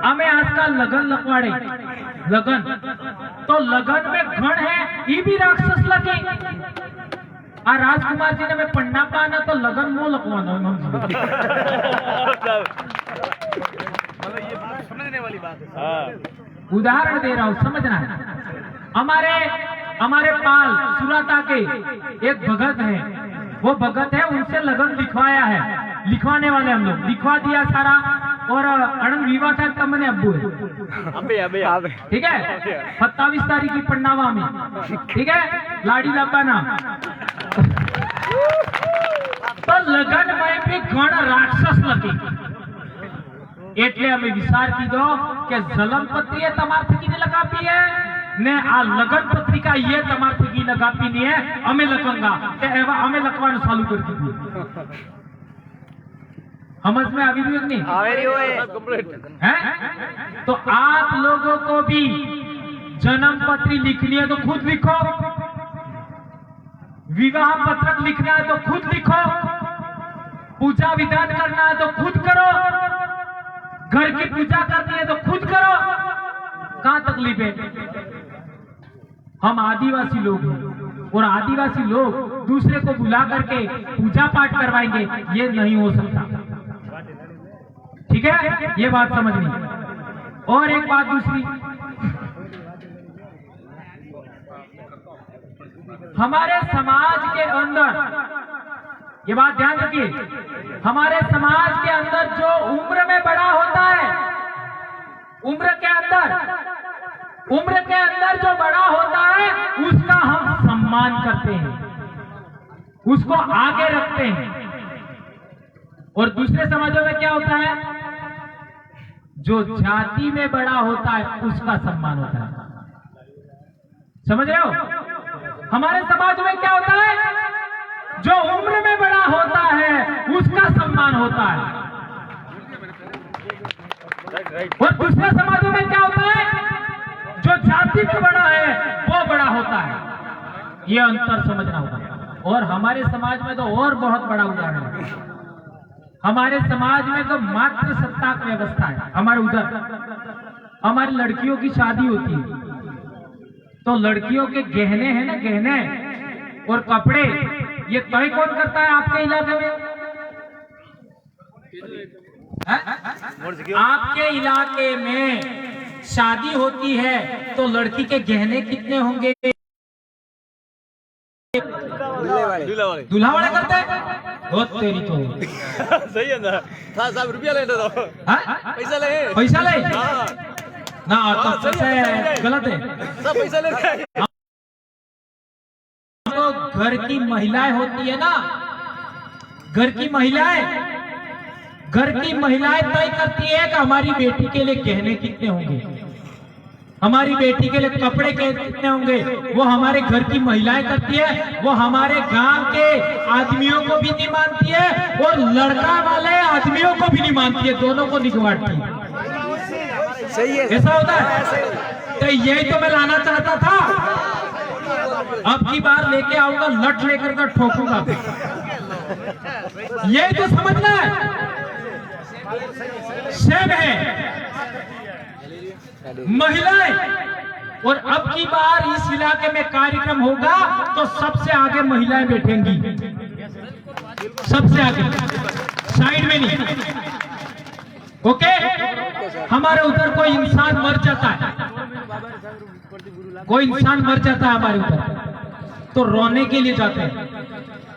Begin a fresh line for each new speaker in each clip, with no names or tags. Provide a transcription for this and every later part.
અમે આજકાલ લગન લખવાડે લગન તો લગન में ઘણ है ये भी राक्षस लगे आ राजकुमार जी ने मैं पढ़ना पाना तो लगन मो लखवाना
समझने वाली बात है।
उदाहरण दे रहा हूँ, समझना है। हमारे पाल सुराता के एक भगत है, वो भगत है, उनसे लगन लिखवाया है, लिखवाने वाले हम लोग लिखवा दिया सारा और अनंत विवाह था तब मैंने अब्बू है ठीक है 27 तारीख की पन्नावा में ठीक है लाड़ी लब्बाना तो लगन में भी गण राक्षस लगी એટલે અમે વિચાર કીધો કે જલમ પત્રીએ તમાર થકીને લગાપી है ने आ लगन पत्रिका ये તમાર થકી લગાપી ની है અમે લખંગા તે એવા અમે લખવાનું ચાલુ કરી દીધું समझ में आ रही है नहीं है तो आप लोगों को भी जन्म पत्री लिखनी है तो खुद लिखो विवाह पत्रक लिखना है तो खुद लिखो पूजा विधान करना है तो खुद करो घर की पूजा करनी है तो खुद करो कहां तकलीफ है हम आदिवासी लोग हैं और आदिवासी लोग दूसरे को बुला करके पूजा पाठ करवाएंगे ये नहीं हो सकता ठीक है ये बात समझनी और एक बात दूसरी हमारे समाज के अंदर ये बात ध्यान रखिए हमारे समाज के अंदर जो उम्र में बड़ा होता है उम्र के अंदर जो बड़ा होता है उसका हम सम्मान करते हैं उसको आगे रखते हैं और दूसरे समाजों में क्या होता है जो जाति में बड़ा होता है उसका सम्मान होता है समझ रहे हो हमारे समाज में क्या होता है जो उम्र में बड़ा होता है उसका सम्मान होता है और दूसरे समाजों में क्या होता है जो जाति में बड़ा है वो बड़ा होता है ये अंतर समझना होगा और हमारे समाज में तो और बहुत बड़ा उदाहरण है हमारे समाज में तो मात्र सत्ता की व्यवस्था है हमारे उधर हमारी लड़कियों की शादी होती है तो लड़कियों के गहने हैं ना गहने और कपड़े ये तय कौन करता है आपके इलाके में आपके इलाके में शादी होती है तो लड़की के गहने कितने होंगे दूल्हा वाले करते हैं बहुत तेरी तो
सही है ना था साहब रुपया ले दो पैसा ले
ना तो गलत है
सब पैसा ले
तो घर की महिलाएं होती है ना घर की महिलाएं तय करती है कि हमारी बेटी के लिए गहने कितने होंगे हमारी बेटी के लिए कपड़े कितने होंगे वो हमारे घर की महिलाएं करती है वो हमारे गांव के आदमियों को भी नहीं मानती है और लड़का वाले आदमियों को भी नहीं मानती है दोनों को निकलवाती है
सही है
ऐसा होता है तो यही तो मैं लाना चाहता था अब की बार लेके आऊंगा लट लेकर कर ठोकूंगा यही तो समझना है सेम है महिलाएं और अब की बार इस इलाके में कार्यक्रम होगा तो सबसे आगे महिलाएं बैठेंगी सबसे आगे साइड में नहीं ओके हमारे उधर कोई इंसान मर जाता है हमारे उधर तो रोने के लिए जाते हैं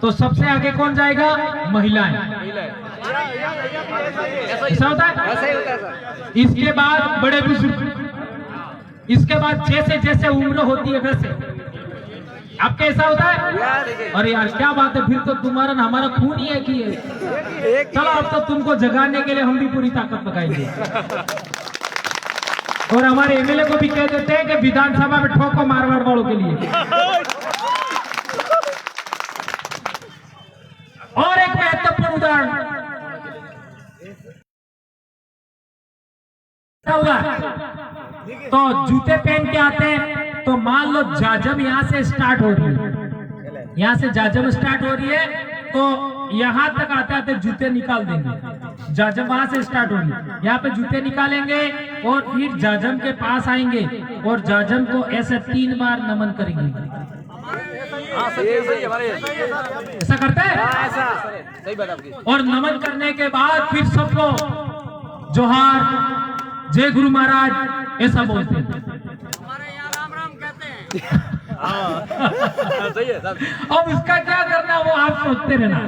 तो सबसे आगे कौन जाएगा महिलाएं ऐसा होता है इसके बाद बड़े बुजुर्ग इसके बाद जैसे जैसे उम्र होती है वैसे आपका ऐसा होता है अरे यार क्या बात है फिर तो तुम्हारा हमारा खून ही एक ही है चलो अब तो तुमको जगाने के लिए हम भी पूरी ताकत लगाएंगे और हमारे एमएलए को भी कह देते हैं कि विधानसभा में ठोको मारवाड़ वालों के लिए और एक महत्वपूर्ण उदाहरण होगा तो जूते पहन के आते हैं तो मान लो जाजम यहाँ से स्टार्ट हो रही है यहाँ से जाजम स्टार्ट हो रही है तो यहाँ तक आते आते जूते निकाल देंगे जाजम वहां से स्टार्ट होगी। यहाँ पे जूते निकालेंगे और फिर जाजम के पास आएंगे और जाजम को ऐसे 3 बार नमन करेंगे।
सही हमारे
ऐसा करते हैं?
ऐसा सही बात आपकी।
और नमन करने के बाद फिर सबको जोहार, जय गुरु महाराज ऐसा बोलते हैं।
हमारे यहाँ राम राम कहते हैं।
सही है साहब।
अब इसका क्या करना वो आप सोचते रहना।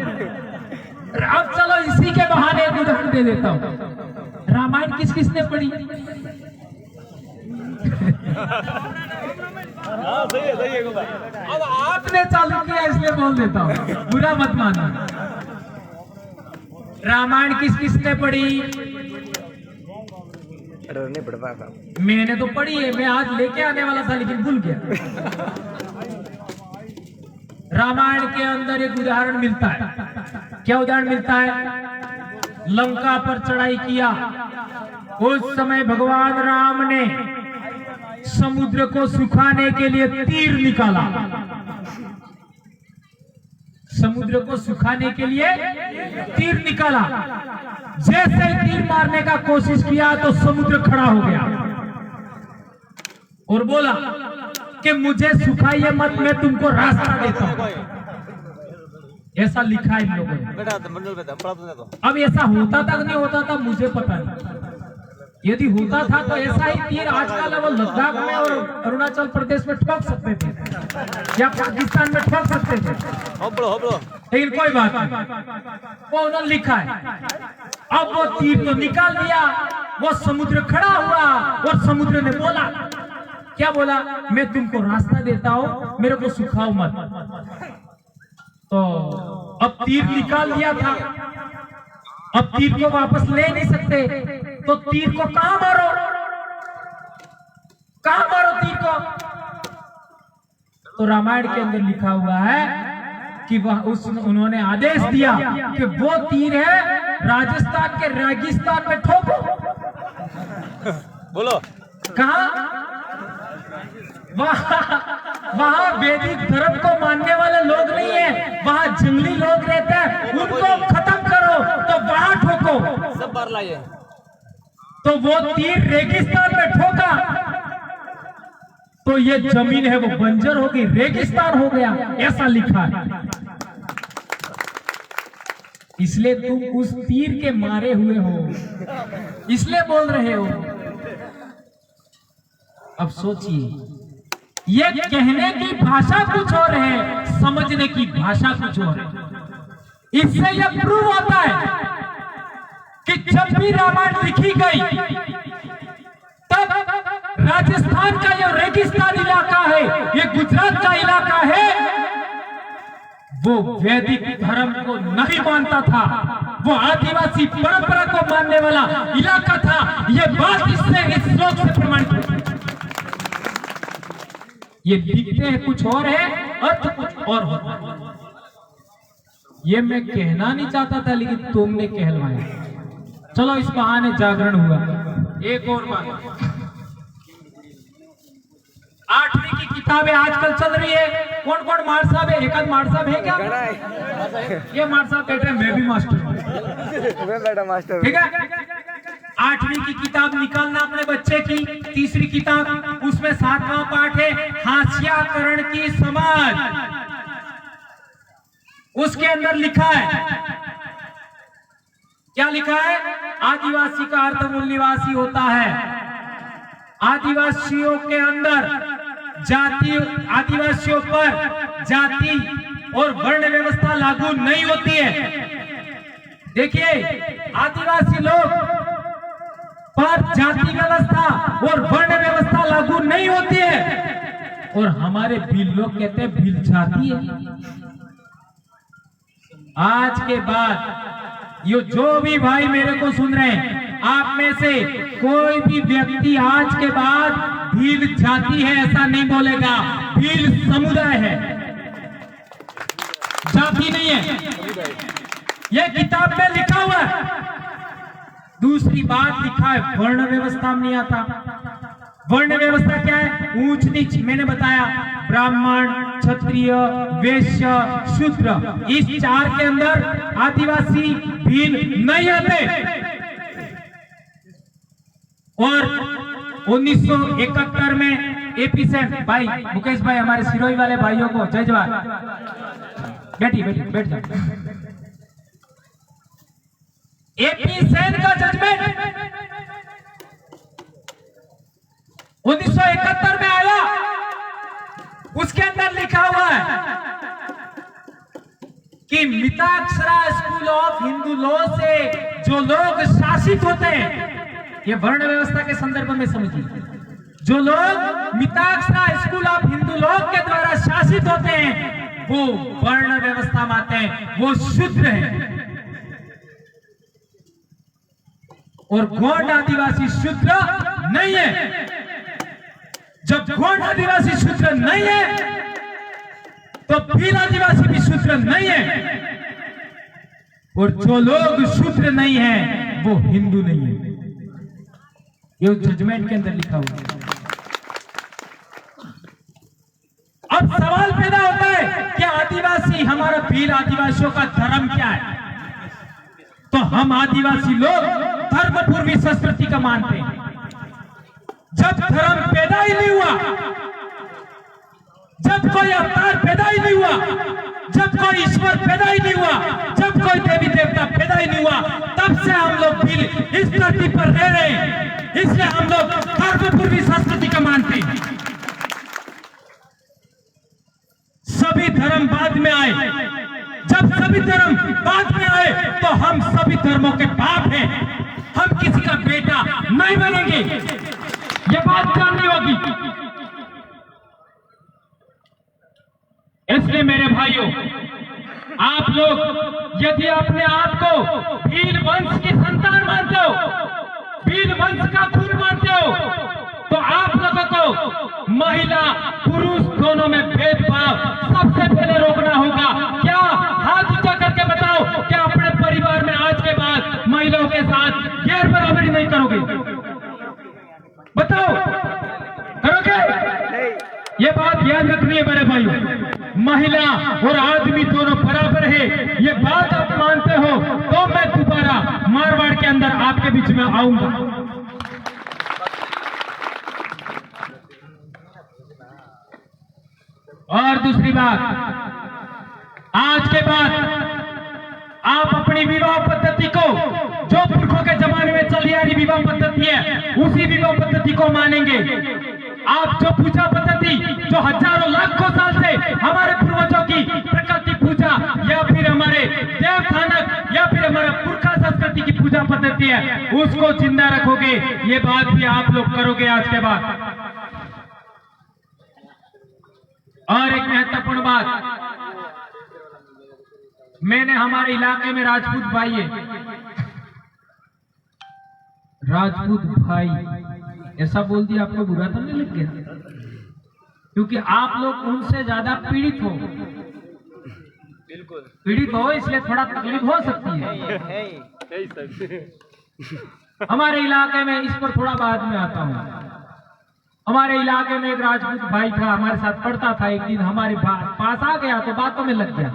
अब चलो इसी के बहाने एक उदाहरण दे देता हूँ। रामायण किसने पढ़ी?
सही है भाई।
अब आपने चालू किया इसलिए बोल देता हूँ, बुरा मत मानना। रामायण किसने पढ़ी?
नहीं पढ़ पाया।
मैंने तो पढ़ी है, मैं आज लेके आने वाला था लेकिन भूल गया। रामायण के अंदर एक उदाहरण मिलता है। क्या उदाहरण मिलता है? लंका पर चढ़ाई किया, उस समय भगवान राम ने समुद्र को सुखाने के लिए तीर निकाला। समुद्र को सुखाने के लिए तीर निकाला। जैसे ही तीर मारने का कोशिश किया तो समुद्र खड़ा हो गया और बोला कि मुझे सुखाइए मत, मैं तुमको रास्ता देता हूं। ऐसा लिखा है इन लोगों ने।
बेटा मंडल में था, तो
अब ऐसा होता था कि नहीं होता था मुझे पता नहीं। यदि होता था तो ऐसा ही तीर आज का लेवल लद्दाख में और अरुणाचल प्रदेश में ठोक सकते थे या पाकिस्तान में ठोक सकते थे।
हो
लेकिन कोई बात नहीं, वो उन्होंने लिखा है। अब वो तीर तो निकाल दिया, वो समुद्र खड़ा हुआ और समुद्र ने बोला, क्या बोला? मैं तुमको रास्ता देता हूं, मेरे को सुखाओ मत। तो अब तीर निकाल दिया था, अब तीर को वापस ले नहीं सकते, तो तीर को कहां मारो? कहां मारो तीर को? तो रामायण के अंदर लिखा हुआ है कि वह उन्होंने आदेश दिया कि वो तीर है राजस्थान के रेगिस्तान में ठोको।
बोलो
कहा? वहां वैदिक धर्म को मानने वाले लोग नहीं है, वहां जंगली लोग रहते हैं, उनको खत्म करो, तो वहां ठोको।
सब बार लाइए।
तो वो तीर रेगिस्तान में ठोका तो ये जमीन है वो बंजर हो गई, रेगिस्तान हो गया, ऐसा लिखा है। इसलिए तुम उस तीर के मारे हुए हो, इसलिए बोल रहे हो। अब सोचिए, ये कहने की भाषा कुछ और है, समझने की भाषा कुछ और है। इससे यह प्रूव होता है कि जब भी रामायण लिखी गई तब राजस्थान का यह रेगिस्तान इलाका है, ये गुजरात का इलाका है, वो वैदिक धर्म को नहीं मानता था, वो आदिवासी परंपरा को मानने वाला इलाका था। ये बात इससे इस श्लोक से प्रमाणित है। ये लिखते हैं कुछ और है, अर्थ कुछ और होता है। ये मैं कहना नहीं चाहता था लेकिन तुमने कहलवाया। चलो इस बहाने जागरण हुआ। एक और बात, 8वीं की किताबें आजकल चल रही है। कौन कौन मार साहब है? एक आध मार साहब है क्या? ये मार साहब बैठे, मैं भी मास्टर हूं, ठीक है। 8वीं की किताब निकालना अपने बच्चे की, तीसरी किताब, उसमें 7वां पाठ है हास्याकरण की समाज। उसके अंदर लिखा है, क्या लिखा है? आदिवासी का अर्थ मूल निवासी होता है। आदिवासियों के अंदर जाति, आदिवासियों पर जाति और वर्ण व्यवस्था लागू नहीं होती है। देखिए, आदिवासी लोग पर जाति व्यवस्था और वर्ण व्यवस्था लागू नहीं होती है। और हमारे भील लोग कहते हैं भील जाति है। आज के बाद ये जो भी भाई मेरे को सुन रहे हैं, आप में से कोई भी व्यक्ति आज के बाद भील जाति है ऐसा नहीं बोलेगा। भील समुदाय है, जाति नहीं है। यह किताब में लिखा हुआ है। दूसरी बात लिखा है वर्ण व्यवस्था में नहीं आता। वर्ण व्यवस्था क्या है? ऊंच नीच। मैंने बताया ब्राह्मण, क्षत्रिय, वैश्य, शूद्र, इस चार के अंदर आदिवासी भील नहीं आते। और 1971 में एपी सेन भाई मुकेश भाई हमारे सिरोही वाले भाइयों को जय जवान। बैठी बैठी बैठ जाओ। एपी सेन का जजमेंट 1971 में आया। उसके अंदर लिखा हुआ है कि Mitakshara school of Hindu law से जो लोग शासित होते हैं, ये वर्ण व्यवस्था के संदर्भ में समझिए, जो लोग Mitakshara school of Hindu law के द्वारा शासित होते हैं वो वर्ण व्यवस्था में आते हैं, वो शूद्र हैं। और गौंड आदिवासी शूद्र नहीं है। जब गौंड आदिवासी शूद्र नहीं है तो भील आदिवासी भी शूद्र नहीं है। और जो लोग शूद्र नहीं है वो हिंदू नहीं है। ये जजमेंट के अंदर लिखा हुआ है। अब सवाल पैदा होता है कि आदिवासी, हमारा भील आदिवासियों का धर्म क्या है? तो हम आदिवासी लोग धर्म पूर्वी संस्कृति का मानते हैं। जब धर्म पैदा ही नहीं हुआ, जब कोई अवतार पैदा ही नहीं हुआ, जब कोई ईश्वर पैदा ही नहीं हुआ, जब कोई देवी देवता पैदा ही नहीं हुआ, तब से हम लोग भील इस धरती पर रह रहे हैं। इसलिए हम लोग धर्म पूर्वी संस्कृति का मानते हैं। सभी धर्म बाद में आए। जब सभी धर्म बाद में आए तो हम सभी धर्मों के बाप हैं। हम किसी का बेटा नहीं बनेंगे, ये बात जाननी होगी। इसलिए मेरे भाइयों, आप लोग यदि अपने आप को भील वंश की संतान मानते हो, भील वंश का खून मानते हो, तो आप लोगों को महिला पुरुष दोनों में भेदभाव सबसे पहले रोकना होगा। क्या हाथ ऊंचा करके बताओ, क्या अपने परिवार में आज के बाद महिलाओं के साथ गैर बराबरी नहीं करोगे? बताओ, करोगे? ये बात याद रखनी है मेरे भाइयों। महिला और आदमी दोनों बराबर है, ये बात आप मानते हो तो मैं दोबारा मारवाड़ के अंदर आपके बीच में आऊंगा। और दूसरी बात, आज के बाद आप अपनी विवाह पद्धति को, जो पुरखों के जमाने में चली आ रही विवाह पद्धति है, उसी विवाह पद्धति को मानेंगे। आप जो पूजा पद्धति, जो हजारों लाखों साल से हमारे पूर्वजों की प्रकृति पूजा या फिर हमारे देवथानक या फिर हमारा पुरखा संस्कृति की पूजा पद्धति है, उसको जिंदा रखोगे। ये बात भी आप लोग करोगे आज के बाद। और एक महत्वपूर्ण बात, मैंने हमारे इलाके में राजपूत भाई है, राजपूत भाई ऐसा बोल दिया, आपको बुरा तो नहीं लग गया? क्योंकि आप लोग उनसे ज्यादा पीड़ित हो,
बिल्कुल
पीड़ित हो, इसलिए थोड़ा तकलीफ हो सकती है। हमारे इलाके में, इस पर थोड़ा बाद में आता हूं, हमारे इलाके में एक राजपूत भाई था, हमारे साथ पढ़ता था। एक दिन हमारे पास आ गया तो बातों में लग गया।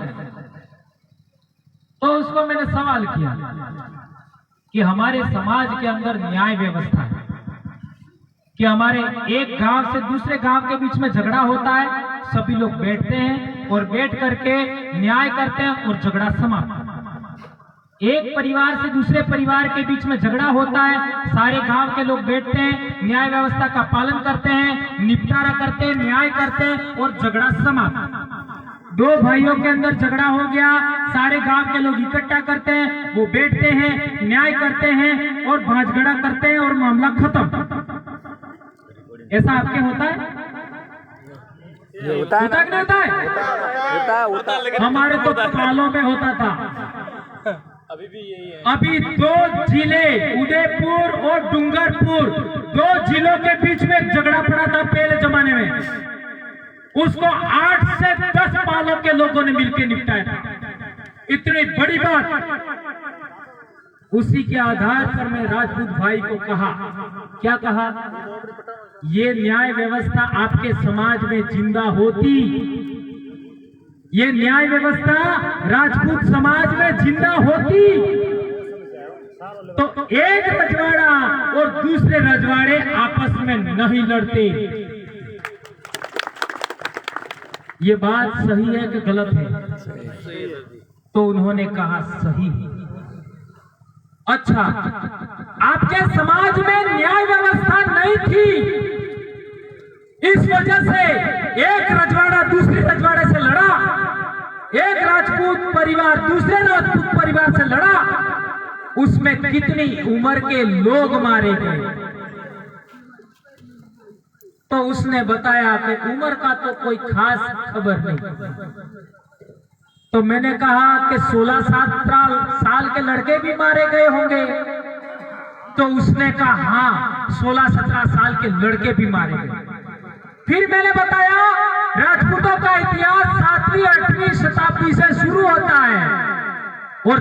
तो उसको मैंने सवाल किया कि हमारे समाज के अंदर न्याय व्यवस्था है कि हमारे एक गांव से दूसरे गांव के बीच में झगड़ा होता है, सभी लोग बैठते हैं और बैठ करके न्याय करते हैं और झगड़ा समाप्त। एक परिवार से दूसरे परिवार के बीच में झगड़ा होता है, सारे गांव के लोग बैठते हैं, न्याय व्यवस्था का पालन करते हैं, निपटारा करते हैं, न्याय करते हैं और झगड़ा समाप्त। दो भाइयों के अंदर झगड़ा हो गया, सारे गांव के लोग इकट्ठा करते हैं, वो बैठते हैं, न्याय करते हैं और भांजगड़ा करते हैं और मामला खत्म। ऐसा आपके होता है? होता है कि नहीं होता है?
होता है।
हमारे तो पालों में होता था।
अभी भी यही है।
अभी दो जिले, उदयपुर और डूंगरपुर, दो जिलों के बीच में झगड़ा पड़ा था पहले जमाने में। उसको 8 से 10 पालों के लोगों ने मिलकर निपटाया था। इतनी बड़ी बात। उसी के आधार पर मैं राजपूत भाई को कहा, क्या कहा? ये न्याय व्यवस्था आपके समाज में जिंदा होती ये न्याय व्यवस्था राजपूत समाज में जिंदा होती तो एक रजवाड़ा और दूसरे रजवाड़े आपस में नहीं लड़ते। ये बात सही है कि गलत है? तो उन्होंने कहा सही है। अच्छा, आपके समाज में न्याय व्यवस्था नहीं थी, इस वजह से एक रजवाड़ा दूसरे रजवाड़े से लड़ा, एक राजपूत परिवार दूसरे राजपूत परिवार से लड़ा, उसमें कितनी उम्र के लोग मारे गए। तो उसने बताया कि उम्र का तो कोई खास खबर नहीं। तो मैंने कहा कि 16-17 साल के लड़के भी मारे गए होंगे। तो उसने कहा हाँ, 16-17 साल के लड़के भी मारे गए। फिर मैंने बताया राजपूतों का इतिहास 7वीं-8वीं शताब्दी से शुरू होता है और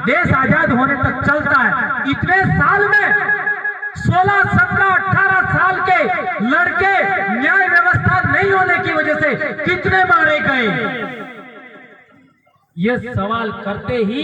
देश आजाद होने तक चलता है। इतने साल में 16, 17, 18 साल के लड़के न्याय व्यवस्था नहीं होने की वजह से कितने मारे गए। यह सवाल करते ही